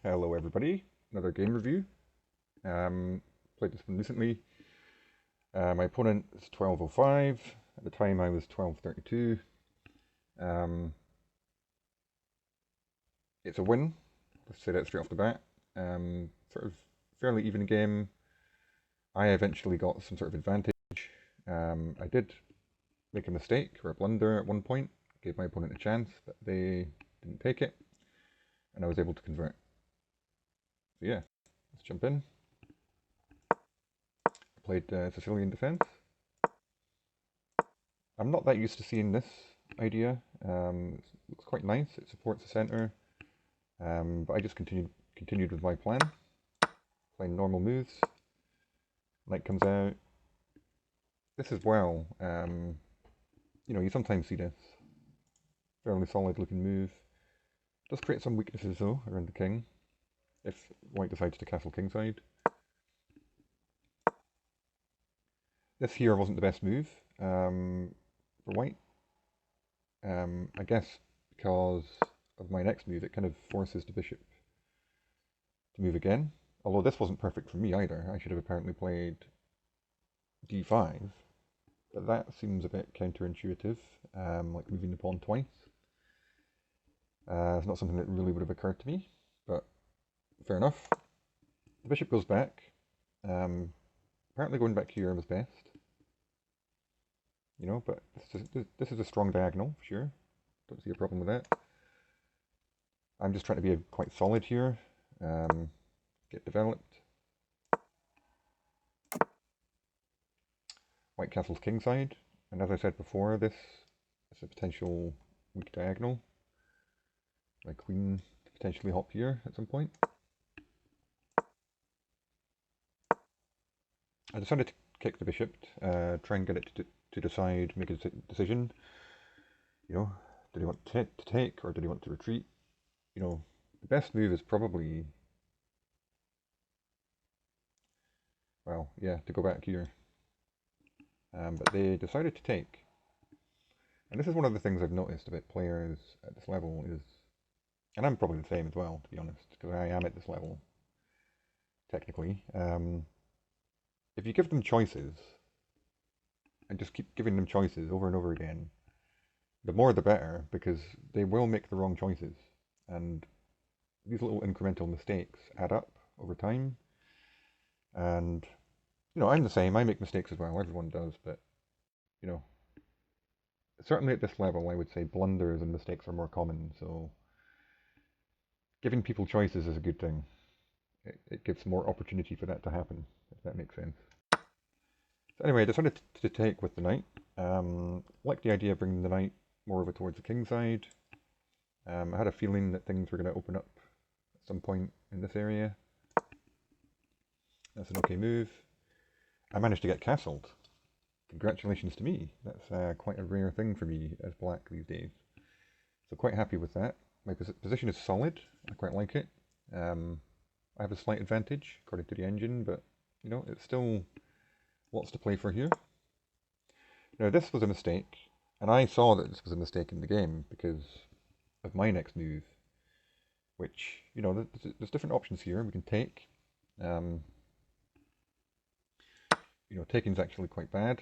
Hello everybody, another game review. Played this one recently. My opponent is 1205. At the time I was 1232. Um, it's a win, let's say that straight off the bat. Sort of fairly even game. I eventually got some sort of advantage. I did make a mistake or a blunder at one point, gave my opponent a chance, but they didn't take it, and I was able to convert. So yeah, let's jump in. I played Sicilian Defense. I'm not that used to seeing this idea. It looks quite nice. It supports the center, but I just continued with my plan, playing normal moves. Knight comes out. This as well. You sometimes see this fairly solid looking move. Does create some weaknesses though around the king, if white decides to castle kingside. This here wasn't the best move for white. I guess because of my next move, it kind of forces the bishop to move again. Although this wasn't perfect for me either. I should have apparently played d5, but that seems a bit counterintuitive, like moving the pawn twice. It's not something that really would have occurred to me, but fair enough. The bishop goes back. Apparently going back here was best. But this is a strong diagonal, sure. Don't see a problem with that. I'm just trying to be quite solid here. Get developed. White castles kingside, and as I said before, this is a potential weak diagonal. My queen could potentially hop here at some point. I decided to kick the bishop, try and get it to decide, make a decision. Did he want to take or did he want to retreat? The best move is probably, well, yeah, to go back here. But they decided to take. And this is one of the things I've noticed about players at this level is, and I'm probably the same as well, to be honest, because I am at this level, technically. If you give them choices, and just keep giving them choices over and over again, the more the better, because they will make the wrong choices. And these little incremental mistakes add up over time. And, I'm the same. I make mistakes as well. Everyone does. But, you know, certainly at this level, I would say blunders and mistakes are more common. So giving people choices is a good thing. It gives more opportunity for that to happen, if that makes sense. So anyway, I decided to take with the knight. Like the idea of bringing the knight more over towards the king side. I had a feeling that things were going to open up at some point in this area. That's an okay move. I managed to get castled. Congratulations to me. That's quite a rare thing for me as black these days. So quite happy with that. My position is solid. I quite like it. I have a slight advantage according to the engine, but it's still lots to play for here. Now this was a mistake, and I saw that this was a mistake in the game because of my next move, which, there's different options here. We can take. Taking's actually quite bad.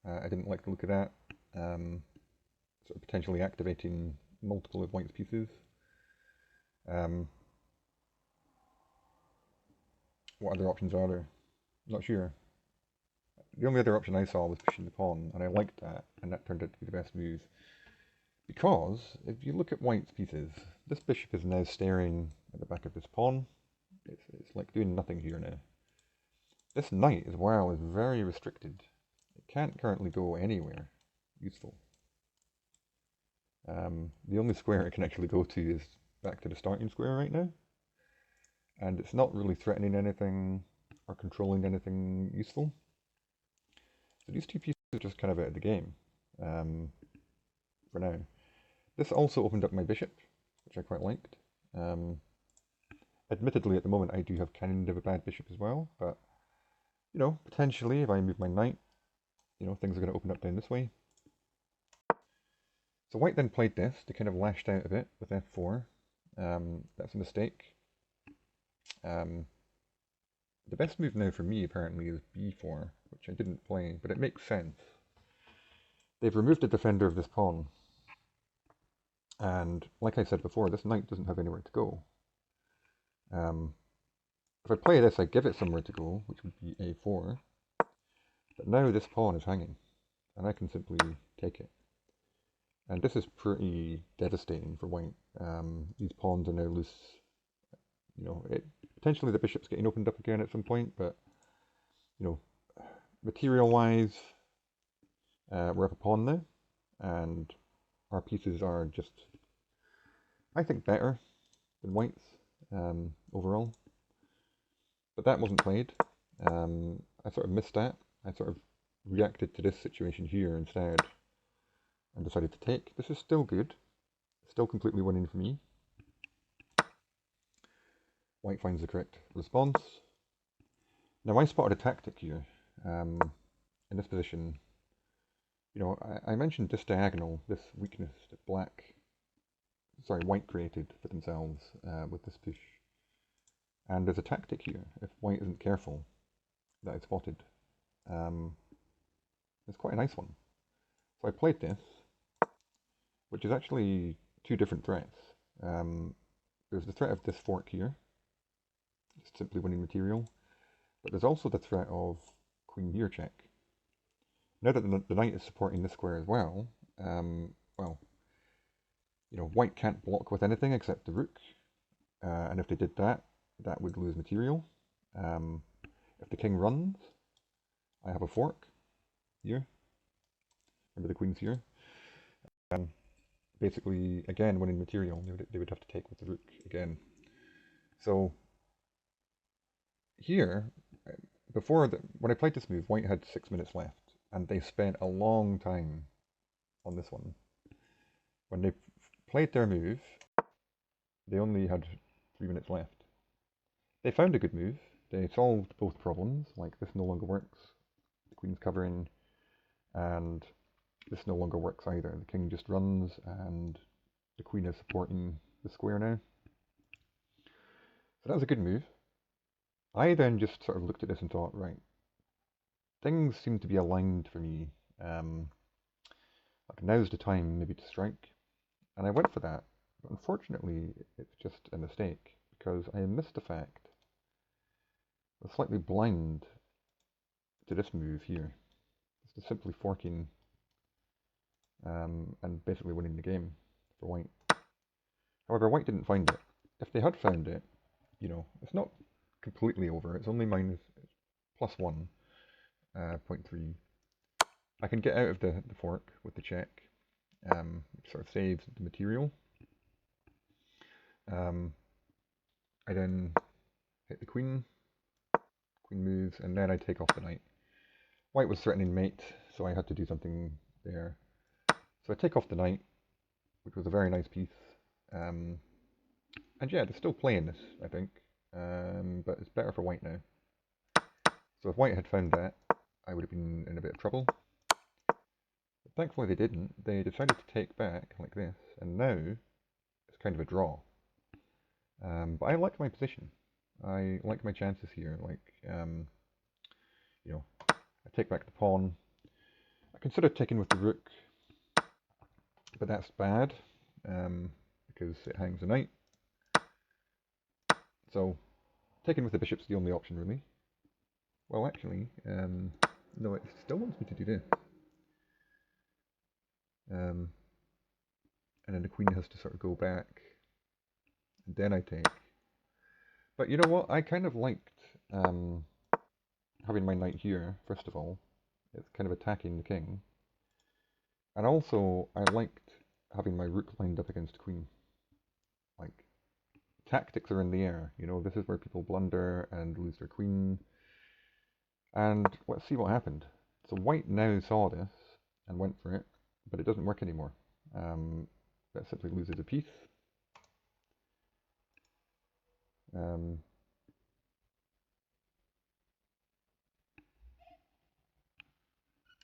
I didn't like the look of that. Sort of potentially activating multiple of white's pieces. What other options are there? Not sure. The only other option I saw was pushing the pawn, and I liked that, and that turned out to be the best move. Because, if you look at white's pieces, this bishop is now staring at the back of this pawn. It's like doing nothing here now. This knight as well is very restricted. It can't currently go anywhere useful. The only square it can actually go to is back to the starting square right now. And it's not really threatening anything or controlling anything useful. So these two pieces are just kind of out of the game for now. This also opened up my bishop, which I quite liked. Admittedly, at the moment, I do have kind of a bad bishop as well, but potentially, if I move my knight, things are going to open up down this way. So white then played this. They kind of lashed out a bit with f4. That's a mistake. The best move now for me apparently is b4, which I didn't play, but it makes sense. They've removed the defender of this pawn, and like I said before, this knight doesn't have anywhere to go. If I play this, I give it somewhere to go, which would be a4, but now this pawn is hanging, and I can simply take it. And this is pretty devastating for white. These pawns are now loose. You know, potentially the bishop's getting opened up again at some point, but, you know, material-wise, we're up a pawn now, and our pieces are just, I think, better than white's overall. But that wasn't played. I sort of missed that. I sort of reacted to this situation here instead and decided to take. This is still good. Still completely winning for me. White finds the correct response. Now I spotted a tactic here. In this position, you know, I mentioned this diagonal, this weakness that white created for themselves with this push. And there's a tactic here, if white isn't careful, that I spotted. It's quite a nice one. So I played this, which is actually two different threats. There's the threat of this fork here, just simply winning material, but there's also the threat of queen here check. Now that the knight is supporting this square as well, well, you know, white can't block with anything except the rook, and if they did that, that would lose material. If the king runs, I have a fork here. Remember the queen's here. Basically, again, winning material, they would have to take with the rook again. So here, when I played this move, white had 6 minutes left, and they spent a long time on this one. When they played their move, they only had 3 minutes left. They found a good move. They solved both problems, like this no longer works, the queen's covering, and this no longer works either. The king just runs, and the queen is supporting the square now. So that was a good move. I then just sort of looked at this and thought, right, things seem to be aligned for me. Like now's the time maybe to strike. And I went for that. But unfortunately, it's just a mistake, because I missed the fact I was slightly blind to this move here. Just simply forking and basically winning the game for white. However, white didn't find it. If they had found it, you know, it's not completely over. It's only plus 1.3. I can get out of the fork with the check, which sort of saves the material. I then hit the queen moves, and then I take off the knight. White was threatening mate, so I had to do something there. So I take off the knight, which was a very nice piece. And yeah, they're still playing this, I think, but it's better for white now. So if white had found that, I would have been in a bit of trouble. But thankfully they didn't. They decided to take back like this, and now it's kind of a draw. But I like my position. I like my chances here. Like, you know, I take back the pawn. I consider taking with the rook, but that's bad because it hangs the knight. So taking with the bishop's the only option, really. Well, actually, no, it still wants me to do this. And then the queen has to sort of go back, and then I take. But you know what? I kind of liked having my knight here, first of all. It's kind of attacking the king. And also, I liked having my rook lined up against queen. Like, tactics are in the air, you know, this is where people blunder and lose their queen. And let's see what happened. So white now saw this and went for it, but it doesn't work anymore. That simply loses a piece.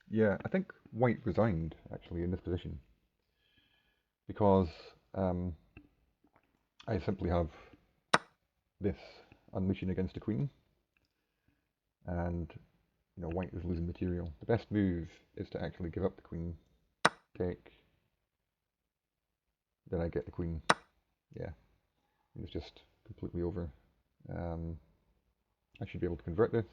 Yeah, I think white resigned, actually, in this position. Because I simply have this unleashing against the queen, and white is losing material. The best move is to actually give up the queen, take, then I get the queen. Yeah, it's just completely over. I should be able to convert this.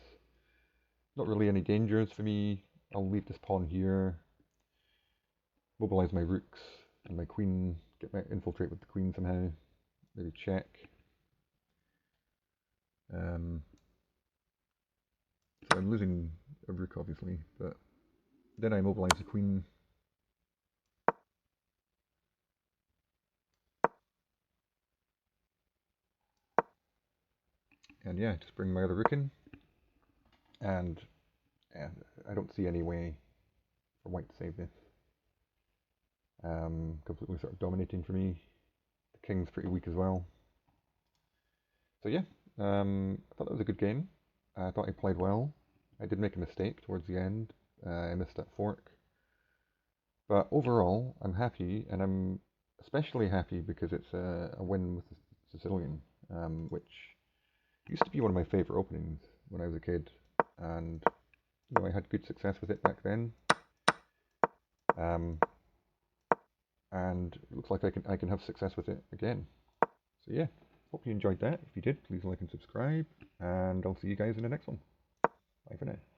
Not really any dangers for me. I'll leave this pawn here, mobilize my rooks and my queen, infiltrate with the queen somehow, maybe check. So I'm losing a rook obviously, but then I mobilize the queen. And yeah, just bring my other rook in. And I don't see any way for white to save this. Completely sort of dominating for me. The king's pretty weak as well. So yeah, I thought that was a good game. I thought I played well. I did make a mistake towards the end. I missed that fork. But overall, I'm happy, and I'm especially happy because it's a win with the Sicilian, which used to be one of my favourite openings when I was a kid, and I had good success with it back then. And it looks like I can have success with it again. So yeah, hope you enjoyed that. If you did, please like and subscribe, and I'll see you guys in the next one. Bye for now.